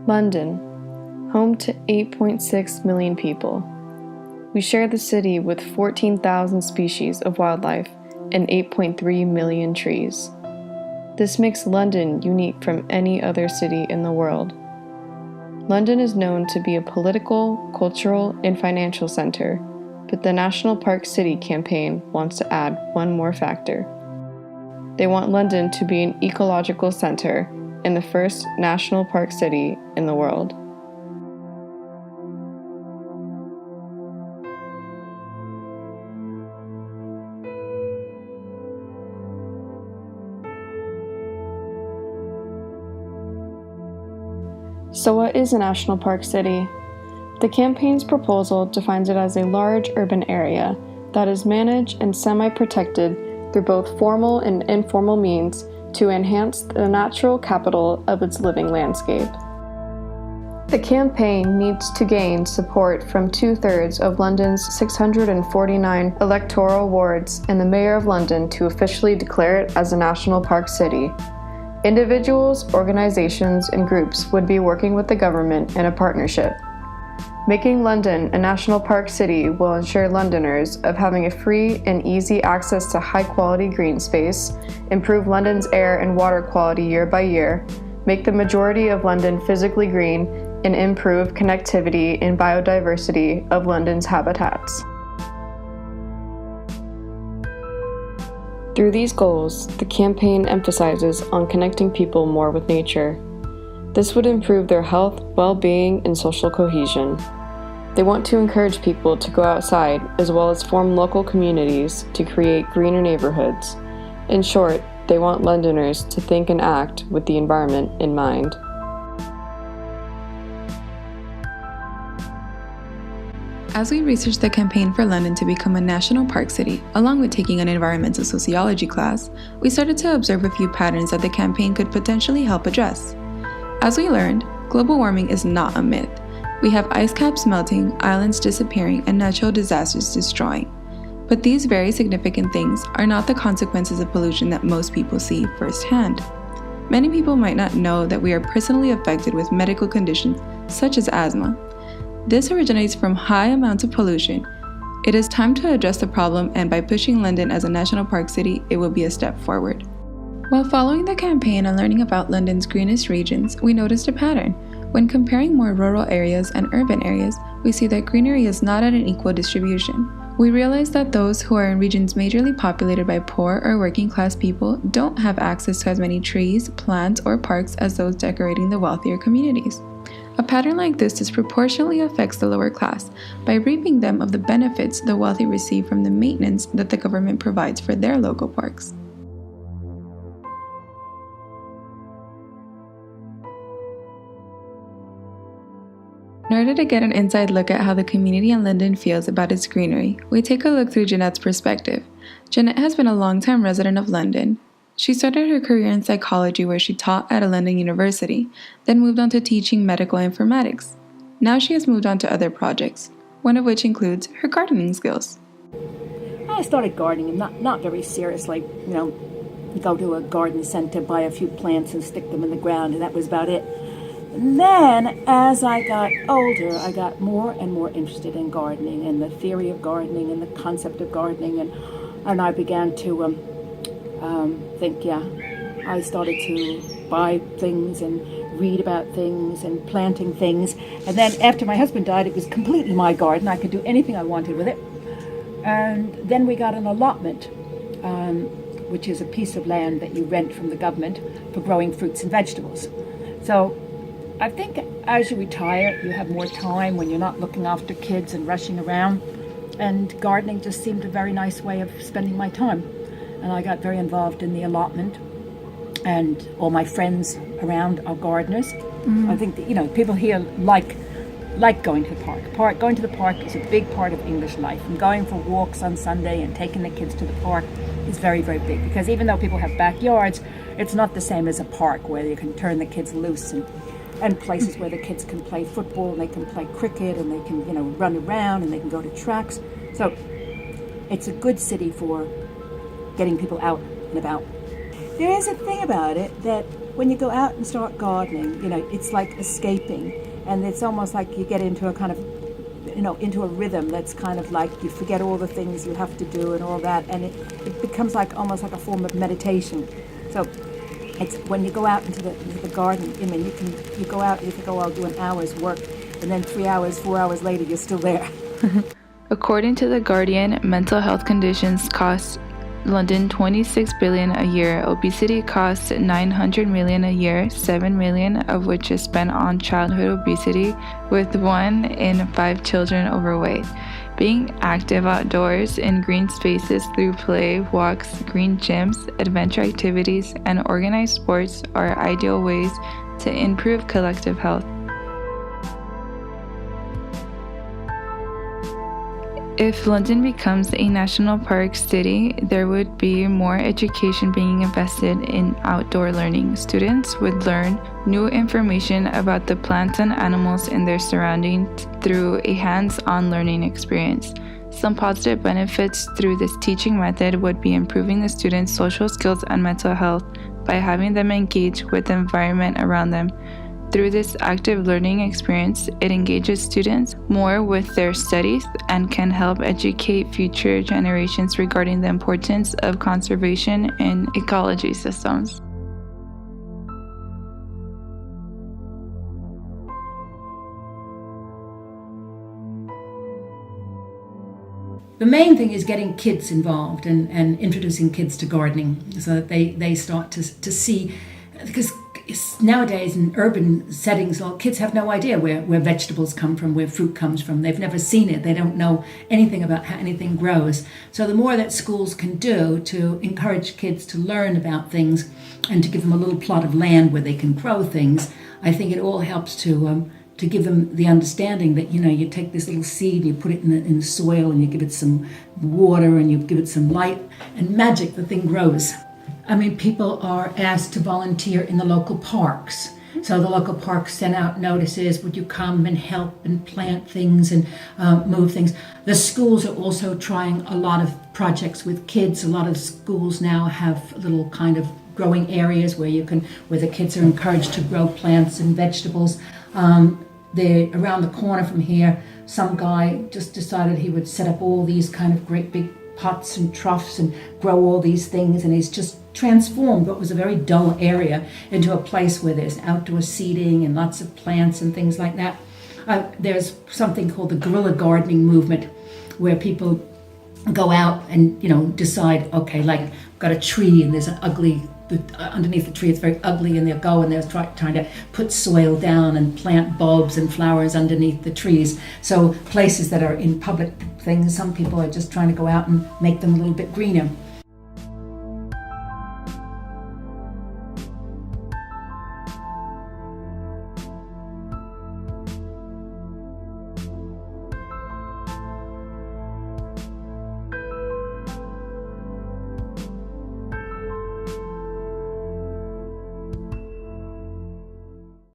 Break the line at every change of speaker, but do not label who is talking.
London, home to 8.6 million people. We share the city with 14,000 species of wildlife and 8.3 million trees. This makes London unique from any other city in the world. London is known to be a political, cultural, and financial center, but the National Park City campaign wants to add one more factor. They want London to be an ecological center and the first national park city in the world. So what is a national park city? The campaign's proposal defines it as a large urban area that is managed and semi-protected through both formal and informal means to enhance the natural capital of its living landscape. The campaign needs to gain support from 2/3 of London's 649 electoral wards and the Mayor of London to officially declare it as a national park city. Individuals, organizations, and groups would be working with the government in a partnership. Making London a national park city will ensure Londoners of having a free and easy access to high-quality green space, improve London's air and water quality year by year, make the majority of London physically green, and improve connectivity and biodiversity of London's habitats. Through these goals, the campaign emphasizes on connecting people more with nature. This would improve their health, well-being, and social cohesion. They want to encourage people to go outside as well as form local communities to create greener neighborhoods. In short, they want Londoners to think and act with the environment in mind.
As we researched the campaign for London to become a national park city, along with taking an environmental sociology class, we started to observe a few patterns that the campaign could potentially help address. As we learned, global warming is not a myth. We have ice caps melting, islands disappearing, and natural disasters destroying. But these very significant things are not the consequences of pollution that most people see firsthand. Many people might not know that we are personally affected with medical conditions such as asthma. This originates from high amounts of pollution. It is time to address the problem, and by pushing London as a national park city, it will be a step forward. While following the campaign and learning about London's greenest regions, we noticed a pattern. When comparing more rural areas and urban areas, we see that greenery is not at an equal distribution. We realize that those who are in regions majorly populated by poor or working class people don't have access to as many trees, plants, or parks as those decorating the wealthier communities. A pattern like this disproportionately affects the lower class by reaping them of the benefits the wealthy receive from the maintenance that the government provides for their local parks. In order to get an inside look at how the community in London feels about its greenery, we take a look through Jeanette's perspective. Jeanette has been a long-time resident of London. She started her career in psychology where she taught at a London university, then moved on to teaching medical informatics. Now she has moved on to other projects, one of which includes her gardening skills.
I started gardening, not very seriously, go to a garden center, buy a few plants and stick them in the ground, and that was about it. And then, as I got older, I got more and more interested in gardening and the theory of gardening and the concept of gardening, and I began to I started to buy things and read about things and planting things. And then after my husband died, it was completely my garden. I could do anything I wanted with it. And then we got an allotment, which is a piece of land that you rent from the government for growing fruits and vegetables. So I think as you retire, you have more time when you're not looking after kids and rushing around. And gardening just seemed a very nice way of spending my time. And I got very involved in the allotment, and all my friends around are gardeners. Mm-hmm. I think that, people here like going to the park. Going to the park is a big part of English life, and going for walks on Sunday and taking the kids to the park is very, very big, because even though people have backyards, it's not the same as a park where you can turn the kids loose and places where the kids can play football and they can play cricket and they can run around and they can go to tracks. So it's a good city for getting people out and about. There is a thing about it that when you go out and start gardening, it's like escaping, and it's almost like you get into a kind of, into a rhythm that's kind of like you forget all the things you have to do and all that, and it becomes like almost like a form of meditation. So it's when you go out into the garden, you go out and you think, oh, I'll do an hour's work, and then 3 hours, 4 hours later, you're still there.
According to The Guardian, mental health conditions cost London $26 billion a year. Obesity costs $900 million a year, $7 million of which is spent on childhood obesity, with 1 in 5 children overweight. Being active outdoors in green spaces through play, walks, green gyms, adventure activities, and organized sports are ideal ways to improve collective health. If London becomes a national park city, there would be more education being invested in outdoor learning. Students would learn new information about the plants and animals in their surroundings through a hands-on learning experience. Some positive benefits through this teaching method would be improving the students' social skills and mental health by having them engage with the environment around them. Through this active learning experience, it engages students more with their studies and can help educate future generations regarding the importance of conservation in ecology systems.
The main thing is getting kids involved and introducing kids to gardening so that they start to see, because nowadays in urban settings, kids have no idea where vegetables come from, where fruit comes from. They've never seen it. They don't know anything about how anything grows. So the more that schools can do to encourage kids to learn about things and to give them a little plot of land where they can grow things, I think it all helps to give them the understanding that, you take this little seed, you put it in the soil, and you give it some water, and you give it some light, and magic, the thing grows. People are asked to volunteer in the local parks. So the local parks send out notices, would you come and help and plant things and move things. The schools are also trying a lot of projects with kids. A lot of schools now have little kind of growing areas where the kids are encouraged to grow plants and vegetables. Around the corner from here, some guy just decided he would set up all these kind of great big pots and troughs and grow all these things, and he's just transformed what was a very dull area into a place where there's outdoor seating and lots of plants and things like that. There's something called the guerrilla gardening movement, where people go out and decide, okay, like got a tree and there's an ugly underneath the tree, it's very ugly, and they'll go and they're trying to put soil down and plant bulbs and flowers underneath the trees. So places that are in public things, some people are just trying to go out and make them a little bit greener.